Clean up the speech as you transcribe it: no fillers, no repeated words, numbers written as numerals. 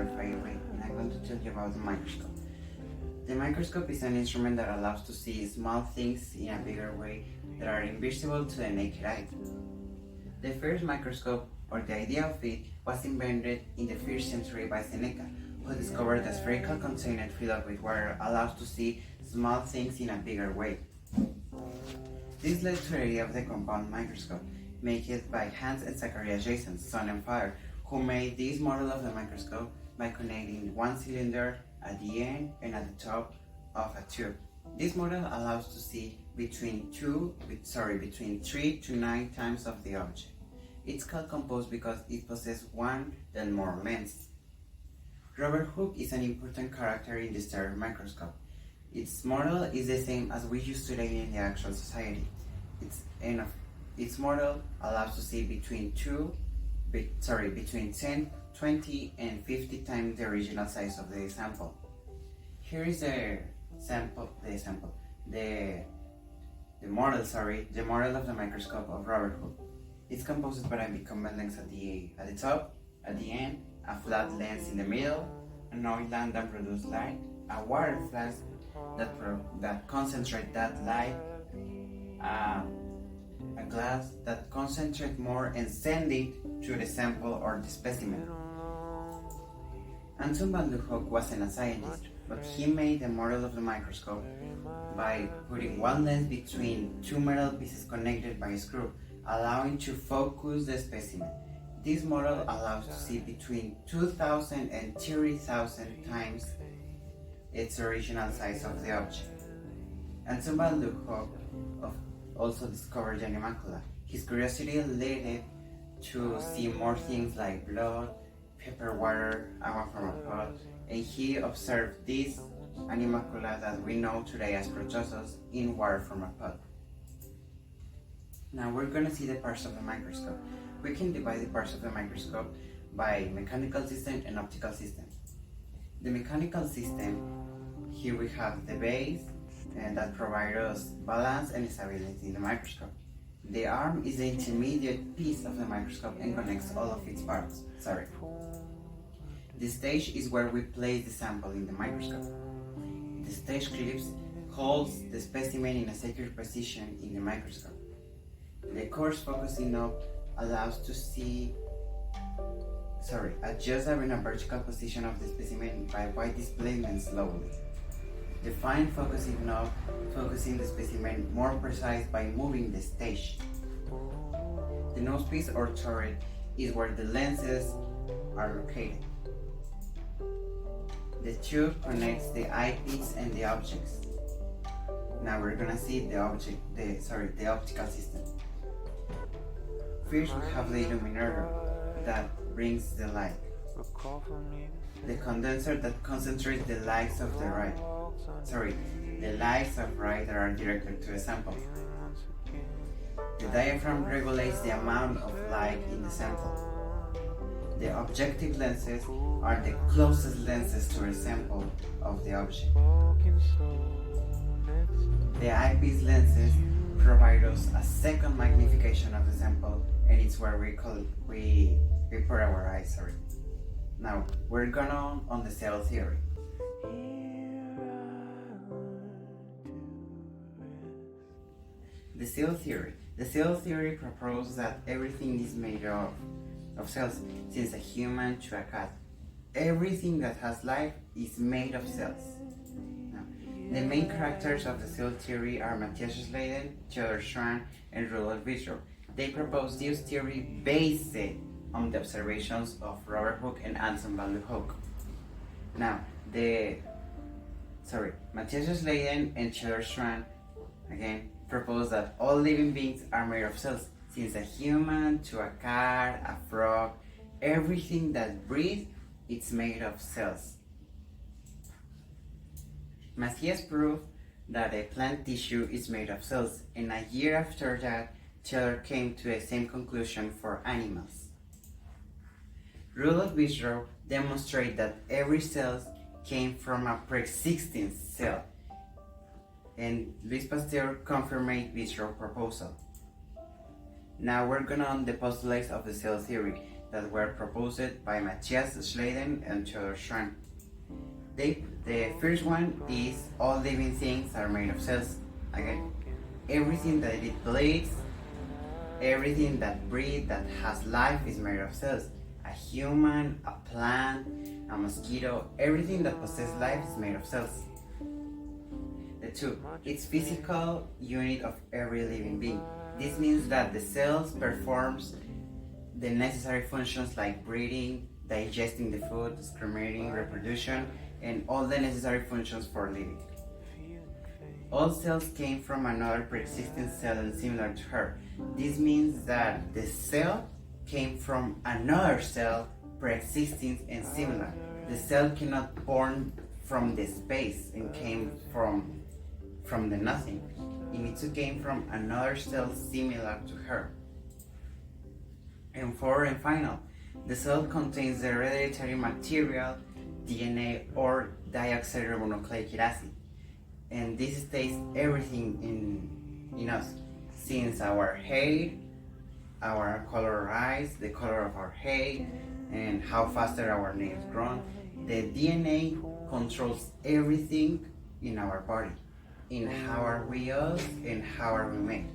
verified way, and I'm going to tell you about the microscope. The microscope is an instrument that allows to see small things in a bigger way that are invisible to the naked eye. The first microscope, or the idea of it, was invented in the 1st century by Seneca, who discovered a spherical container filled with water allows to see small things in a bigger way. This led to the idea of the compound microscope, made by Hans and Zacharias Janssen, son and father, who made this model of the microscope by connecting one cylinder at the end and at the top of a tube. This model allows to see between 3 to 9 times of the object. It's called composed because it possesses one and more lenses. Robert Hooke is an important character in the stereo microscope. Its model is the same as we use today in the actual society. Its model allows to see between 10, 20, and 50 times the original size of the sample. Here is the model of the microscope of Robert Hooke. It's composed by a bicumbent lens at the top, at the end, a flat lens in the middle, an oil lamp that produces light, a water flask that concentrates that light, a glass that concentrates more and send it to the sample or the specimen. Anton van Leeuwenhoek wasn't a scientist, but he made the model of the microscope by putting one lens between two metal pieces connected by a screw, allowing to focus the specimen. This model allows to see between 2,000 and 30,000 times its original size of the object. Anton van Leeuwenhoek also discovered the animalcula. His curiosity led him to see more things like blood, pepper water, agua from a pot, and he observed these animalcula that we know today as protozoas in water from a pot. Now we're going to see the parts of the microscope. We can divide the parts of the microscope by mechanical system and optical system. The mechanical system, here we have the base, and that provides us balance and stability in the microscope. The arm is the intermediate piece of the microscope and connects all of its parts. The stage is where we place the sample in the microscope. The stage clips holds the specimen in a secure position in the microscope. The coarse focusing knob allows to adjust the vertical position of the specimen by white displacement slowly. The fine focusing knob focusing the specimen more precise by moving the stage. The nosepiece or turret is where the lenses are located. The tube connects the eyepiece and the objects. Now we're gonna see the optical system. First we have the illuminator that brings the light. The condenser that concentrates the lights of right that are directed to the sample. The diaphragm regulates the amount of light in the sample. The objective lenses are the closest lenses to the sample of the object. The eyepiece lenses provide us a second magnification of the sample, and it's where we put our eyes. Now we're gonna on the cell theory. The cell theory proposes that everything is made of cells, since a human to a cat. Everything that has life is made of cells. Now, the main characters of the cell theory are Matthias Schleiden, Theodor Schwann, and Rudolf Virchow. They propose this theory based on the observations of Robert Hooke and Anton van Leeuwenhoek. Now, Matthias Schleiden and Theodor Schwann again propose that all living beings are made of cells, since a human to a cat, a frog, everything that breathes, it's made of cells. Matthias proved that a plant tissue is made of cells, and a year after that, Theodor came to the same conclusion for animals. Rudolf Virchow demonstrated that every cell came from a pre-existing cell, and Louis Pasteur confirmed Virchow's proposal. Now we're going on the postulates of the cell theory. that were proposed by Matthias Schleiden and Theodor Schwann. The first one is all living things are made of cells. Again, everything that it bleeds, everything that breathes, that has life is made of cells. A human, a plant, a mosquito, everything that possesses life is made of cells. The two, it's physical unit of every living being. This means that the cells performs the necessary functions like breathing, digesting the food, excreting, reproduction, and all the necessary functions for living. All cells came from another pre-existing cell and similar to her. This means that the cell came from another cell pre-existing and similar. The cell cannot born from the space and came from the nothing. It needs to came from another cell similar to her. And fourth and final, the cell contains the hereditary material, DNA or deoxyribonucleic acid. And this stays everything in us, since our hair, our color of eyes, the color of our hair, and how fast are our nails grown. The DNA controls everything in our body, in how are we us and how are we made.